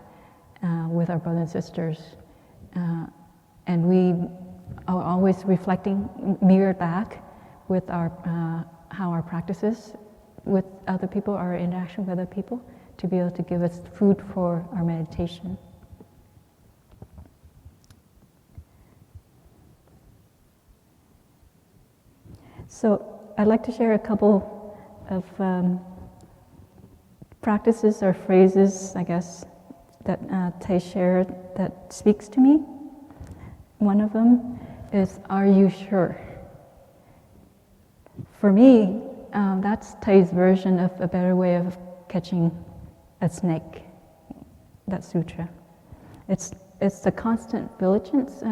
with our brothers and sisters. And we are always reflecting, mirrored back with how our practices with other people, our interaction with other people, to be able to give us food for our meditation. So I'd like to share a couple of practices or phrases, I guess, that Thầy shared that speaks to me. One of them is, "Are you sure?" For me, that's Thay's version of a better way of catching a snake, that sutra. It's the constant vigilance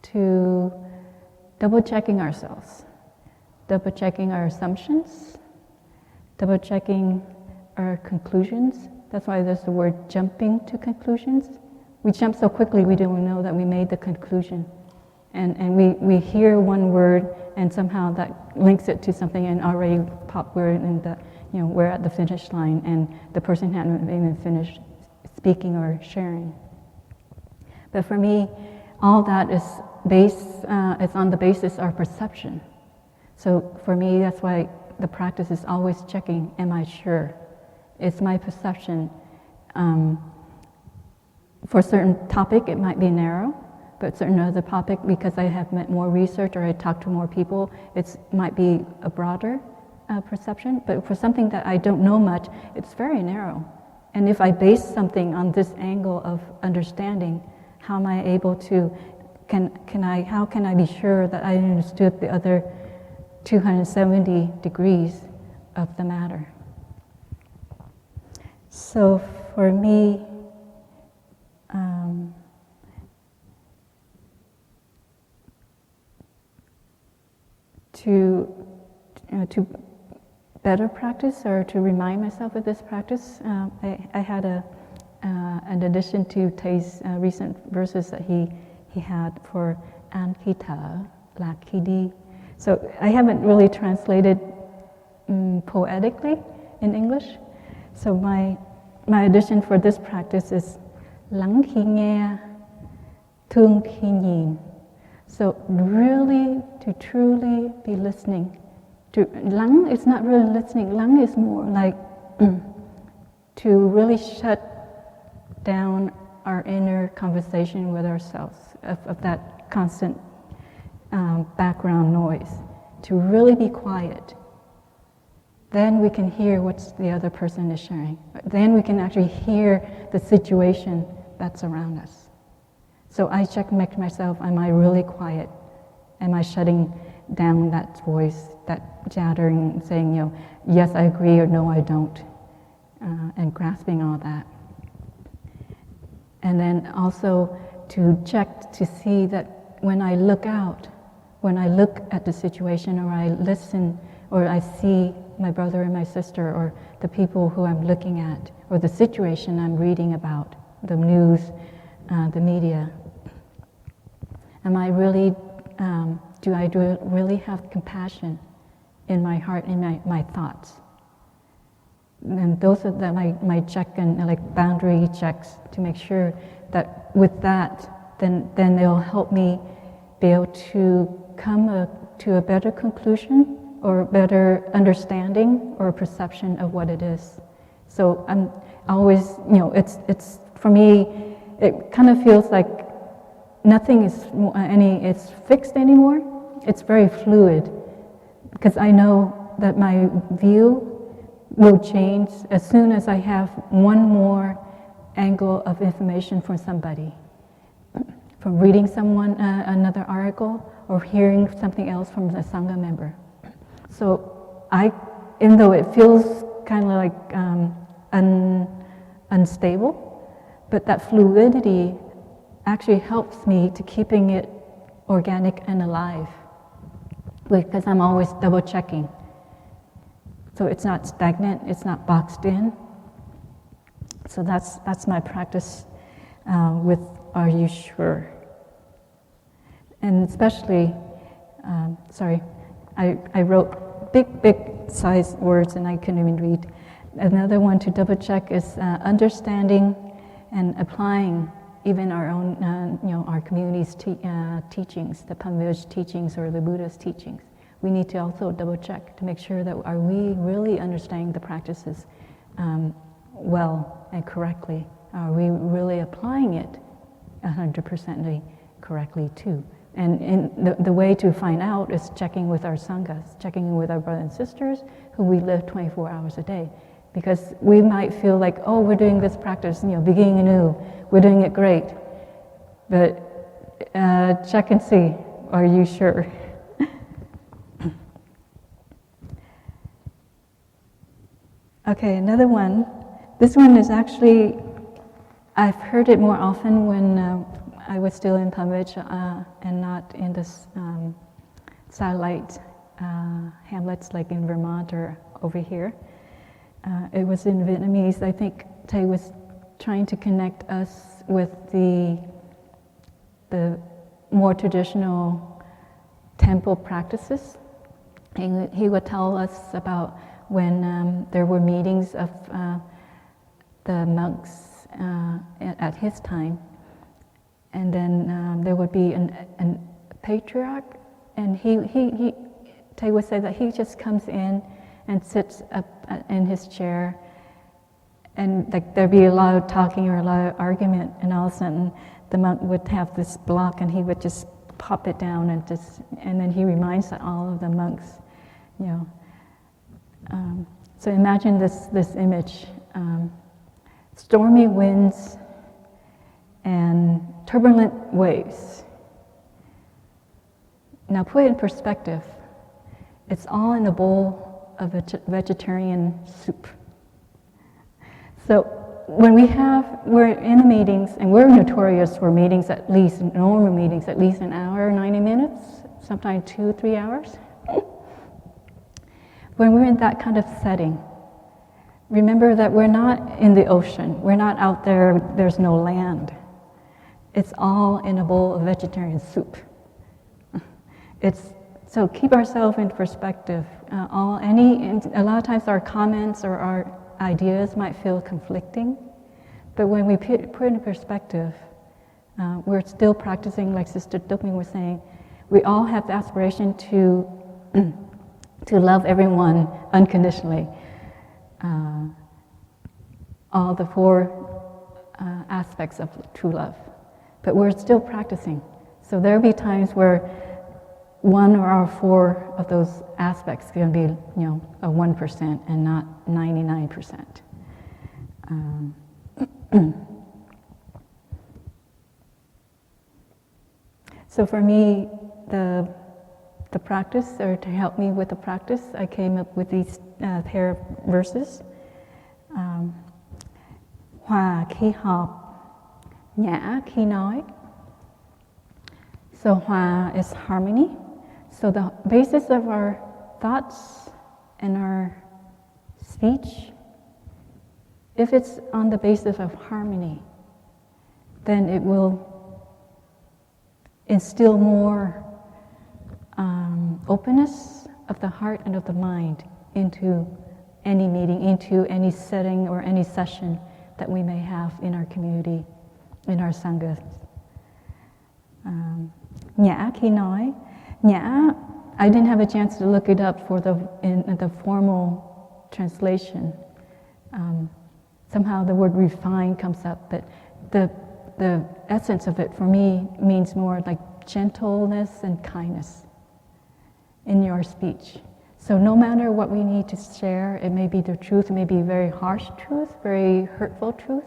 to double-checking ourselves, double-checking our assumptions, double checking our conclusions. That's why there's the word jumping to conclusions. We jump so quickly we don't know that we made the conclusion. And we hear one word and somehow that links it to something and already pop we're in the, we're at the finish line and the person hadn't even finished speaking or sharing. But for me, all that is it's on the basis of our perception. So for me, that's why the practice is always checking, am I sure? It's my perception. For a certain topic, it might be narrow, but certain other topic, because I have met more research or I talk to more people, it might be a broader perception. But for something that I don't know much, it's very narrow. And if I base something on this angle of understanding, how am I able to, how can I be sure that I understood the other 270 degrees of the matter? So for me, to better practice or to remind myself of this practice, I had an addition to Thei's recent verses that he had for Ankita, Lakidi. So I haven't really translated poetically in English. So my addition for this practice is Lắng khi nghe, thương khi nhìn. So really, to truly be listening. Lắng is not really listening. Lắng is more like to really shut down our inner conversation with ourselves, of that constant background noise. To really be quiet. Then we can hear what the other person is sharing. Then we can actually hear the situation that's around us. So I check myself, am I really quiet? Am I shutting down that voice, that chattering, saying, yes, I agree, or no, I don't, and grasping all that. And then also to check to see that when I look out, when I look at the situation, or I listen, or I see my brother and my sister, or the people who I'm looking at, or the situation I'm reading about, the news, the media, am I really, do I really have compassion in my heart, in my thoughts? And those are my check and like boundary checks to make sure that with that, then they'll help me be able to come to a better conclusion or a better understanding or perception of what it is. So I'm always, it's for me, it kind of feels like nothing is it's fixed anymore. It's very fluid because I know that my view will change as soon as I have one more angle of information from somebody, from reading another article or hearing something else from a Sangha member. So even though it feels kind of like unstable, but that fluidity actually helps me to keeping it organic and alive, because I'm always double checking. So it's not stagnant, it's not boxed in. So that's my practice with Are You Sure? And especially, I wrote big size words and I couldn't even read. Another one to double check is understanding and applying even our own, our community's teachings, the Panvillage teachings or the Buddha's teachings. We need to also double check to make sure that are we really understanding the practices well and correctly? Are we really applying it 100% correctly too? And the way to find out is checking with our sanghas, checking with our brothers and sisters who we live 24 hours a day. Because we might feel like, oh, we're doing this practice, beginning anew, we're doing it great. But check and see, are you sure? Okay, another one. This one is actually, I've heard it more often when I was still in Panvillage and not in this satellite hamlets like in Vermont or over here. It was in Vietnamese. I think Thầy was trying to connect us with the more traditional temple practices. He would tell us about when there were meetings of the monks at his time, and then there would be an patriarch, and Thầy would say that he just comes in and sits up in his chair, and like there'd be a lot of talking or a lot of argument, and all of a sudden the monk would have this block, and he would just pop it down, and then he reminds all of the monks, you know. So imagine this image: stormy winds and turbulent waves. Now put it in perspective. It's all in a bowl of vegetarian soup. So when we're in the meetings, and we're notorious for meetings at least, normal meetings, at least an hour, 90 minutes, sometimes 2-3 hours. When we're in that kind of setting, remember that we're not in the ocean. We're not out there, there's no land. It's all in a bowl of vegetarian soup. So keep ourselves in perspective. A lot of times our comments or our ideas might feel conflicting, but when we put it in perspective, we're still practicing, like Sister Dukming was saying. We all have the aspiration to love everyone unconditionally. All the 4 aspects of true love, but we're still practicing. So there'll be times where 1 or 4 of those aspects can be, a 1% and not 99%. So for me, the practice, or to help me with the practice, I came up with these pair of verses. Hòa khi họp, nhã khi nói. So hòa is harmony. So the basis of our thoughts and our speech, if it's on the basis of harmony, then it will instill more openness of the heart and of the mind into any meeting, into any setting or any session that we may have in our community, in our sanghas. Nhã khi nói. Nhã, I didn't have a chance to look it up in the formal translation. Somehow the word refined comes up, but the essence of it for me means more like gentleness and kindness in your speech. So no matter what we need to share, it may be the truth, it may be very harsh truth, very hurtful truth,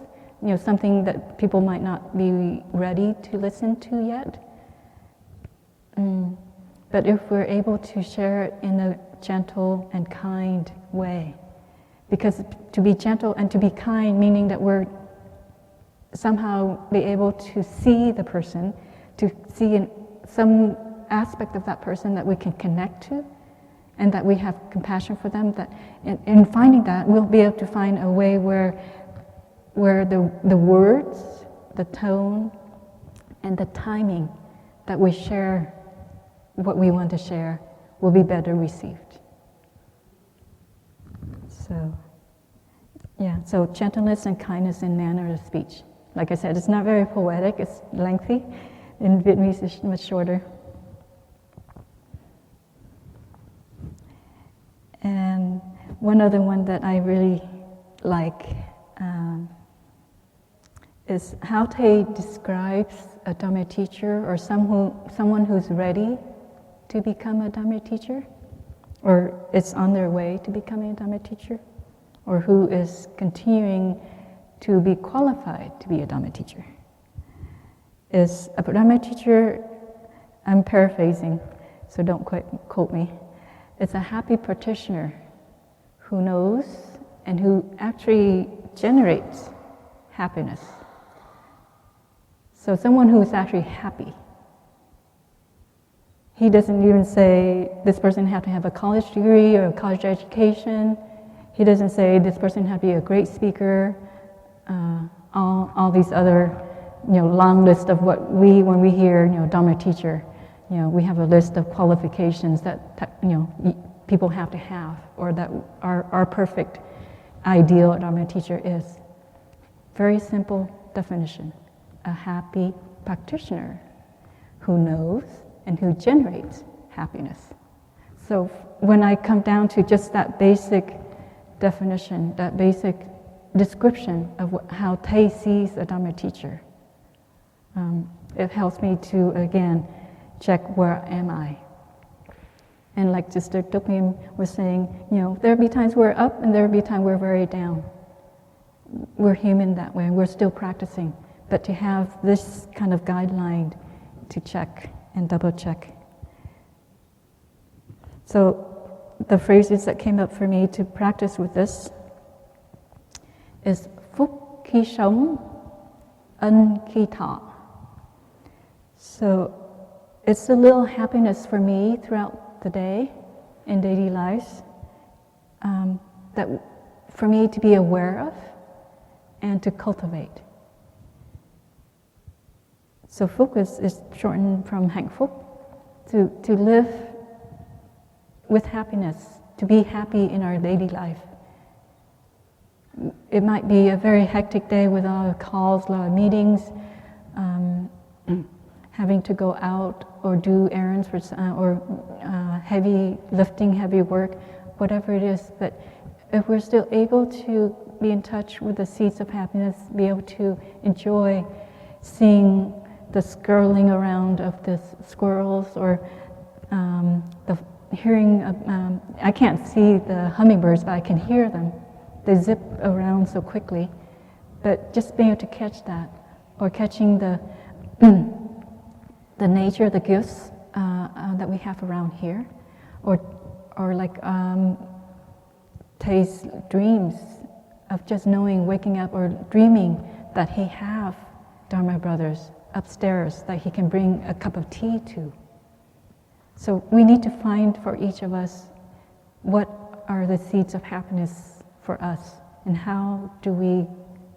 something that people might not be ready to listen to yet. But if we're able to share it in a gentle and kind way, because to be gentle and to be kind, meaning that we're somehow be able to see the person, to see in some aspect of that person that we can connect to, and that we have compassion for them, that in finding that, we'll be able to find a way where the words, the tone, and the timing that we share what we want to share will be better received. So gentleness and kindness in manner of speech. Like I said, it's not very poetic, it's lengthy. In Vietnamese, it's much shorter. And one other one that I really like is how Thầy describes a Dharma teacher, or someone who's ready to become a Dharma teacher, or is on their way to becoming a Dharma teacher, or who is continuing to be qualified to be a Dharma teacher. Is a Dharma teacher, I'm paraphrasing, so don't quite quote me. It's a happy practitioner who knows and who actually generates happiness. So someone who is actually happy. He doesn't even say this person has to have a college degree or a college education. He doesn't say this person had to be a great speaker, all these other, long list of what when we hear, Dharma teacher, we have a list of qualifications that, people have to have, or that our perfect ideal Dharma teacher is. Very simple definition: a happy practitioner who knows and who generates happiness. So when I come down to just that basic definition, that basic description of how Thầy sees a Dharma teacher, it helps me to, again, check where am I. And like Sister Tokmim was saying, there'll be times we're up and there'll be times we're very down. We're human that way, we're still practicing. But to have this kind of guideline to check and double check. So the phrases that came up for me to practice with this is Phúc khi sống, ân khi thọ. So it's a little happiness for me throughout the day in daily lives, that for me to be aware of and to cultivate. So Phúc is shortened from hạnh phúc, to live with happiness, to be happy in our daily life. It might be a very hectic day with a lot of calls, a lot of meetings, having to go out or do errands or heavy lifting, heavy work, whatever it is. But if we're still able to be in touch with the seeds of happiness, be able to enjoy seeing the skirling around of the squirrels, or the hearing of, I can't see the hummingbirds, but I can hear them. They zip around so quickly. But just being able to catch that, or catching the nature, the gifts that we have around here, or like Thay's dreams of just knowing, waking up or dreaming that he have Dharma brothers upstairs that he can bring a cup of tea to. So we need to find for each of us what are the seeds of happiness for us, and how do we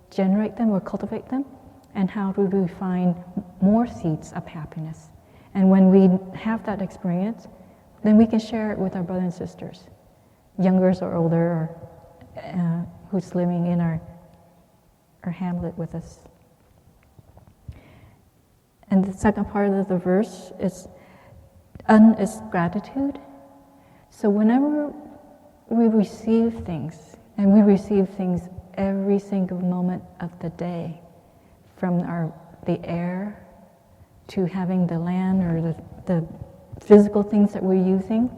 generate them or cultivate them, and how do we find more seeds of happiness. And when we have that experience, then we can share it with our brothers and sisters, younger or older, or who's living in our hamlet with us. And the second part of the verse is, ân is gratitude. So whenever we receive things, and we receive things every single moment of the day, from the air to having the land, or the physical things that we're using,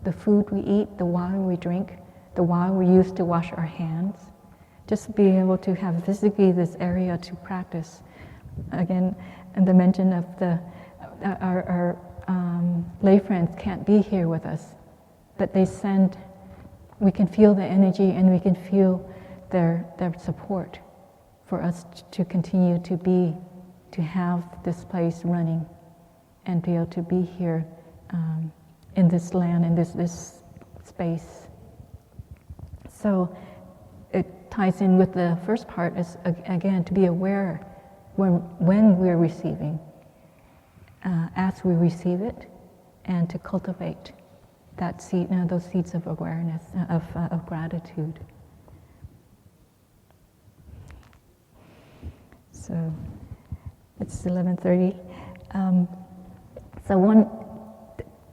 the food we eat, the water we drink, the water we use to wash our hands, just being able to have physically this area to practice. Again, and the mention of our lay friends can't be here with us, but they send, we can feel the energy and we can feel their support for us to continue to have this place running and be able to be here in this land, in this space. So it ties in with the first part, is again to be aware when we're receiving, as we receive it, and to cultivate that seed, those seeds of awareness, of gratitude. So it's 11:30.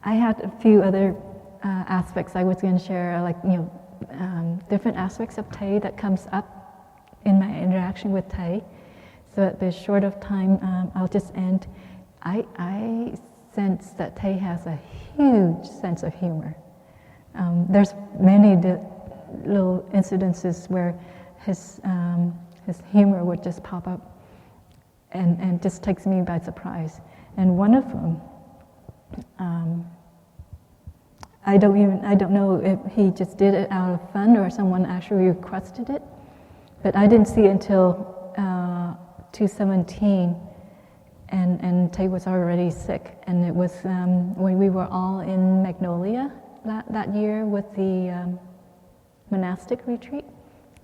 I had a few other aspects I was going to share, like different aspects of Thầy that comes up in my interaction with Thầy. So at the short of time, I'll just end. I sense that Thầy has a huge sense of humor. There's many little incidences where his humor would just pop up and just takes me by surprise. And one of them, I don't know if he just did it out of fun or someone actually requested it, but I didn't see it until 2017, and Thầy was already sick, and it was when we were all in Magnolia that year with the monastic retreat,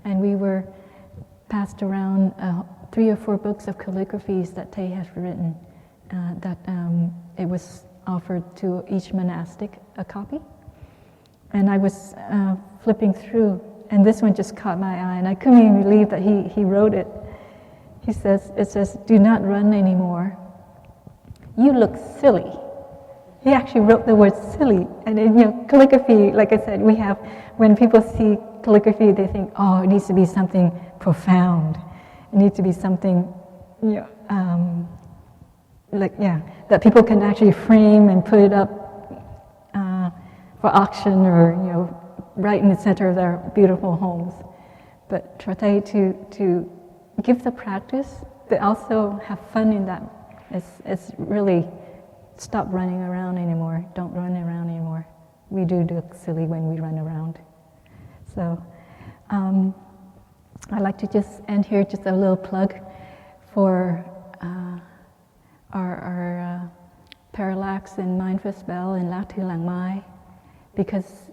and we were passed around 3 or 4 books of calligraphies that Thầy has written. It was offered to each monastic a copy, and I was flipping through, and this one just caught my eye, and I couldn't even believe that he wrote it. It says, "Do not run anymore. You look silly." He actually wrote the word silly. And in calligraphy, like I said, when people see calligraphy, they think, oh, it needs to be something profound. It needs to be something, that people can actually frame and put it up for auction, or right in the center of their beautiful homes. But for Thầy to give the practice, but also have fun in that, it's really stop running around anymore. Don't run around anymore. We do look silly when we run around. So I'd like to just end here, just a little plug for our Parallax and Mindful Spell in Latu Lang Mai, because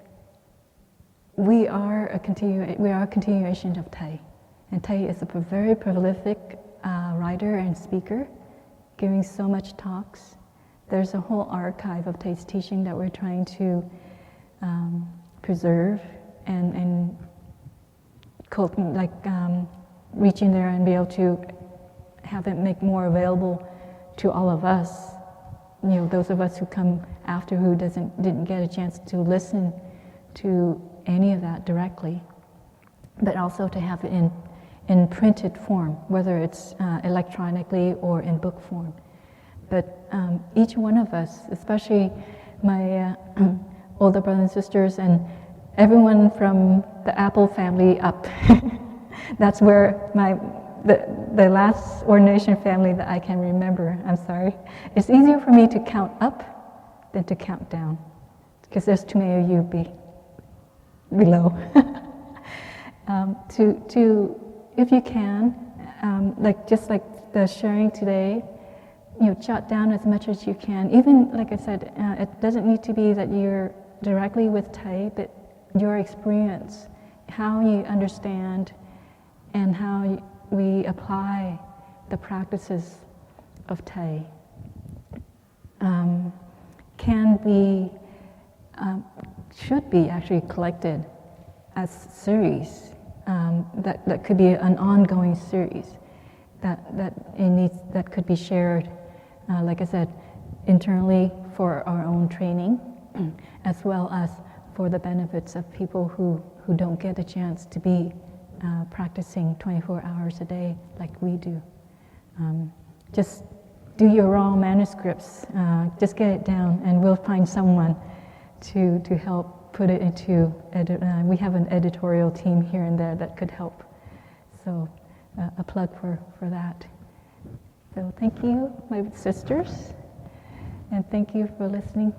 we are a continuation of Thầy. And Thầy is a very prolific writer and speaker, giving so much talks. There's a whole archive of Thay's teaching that we're trying to preserve and reaching there and be able to have it make more available to all of us. Those of us who come after who didn't get a chance to listen to any of that directly, but also to have it in printed form, whether it's electronically or in book form. But each one of us, especially my older brothers and sisters, and everyone from the Apple family up, that's where the last ordination family that I can remember, I'm sorry. It's easier for me to count up than to count down, because there's too many of you below. If you can, just like the sharing today, jot down as much as you can. Even, like I said, it doesn't need to be that you're directly with Thầy, but your experience, how you understand, and how we apply the practices of Thầy, should be actually collected as series. That could be an ongoing series that could be shared, like I said, internally for our own training, as well as for the benefits of people who don't get a chance to be practicing 24 hours a day like we do. Just do your raw manuscripts, just get it down, and we'll find someone to help put it into, we have an editorial team here and there that could help. So a plug for that. So thank you, my sisters, and thank you for listening.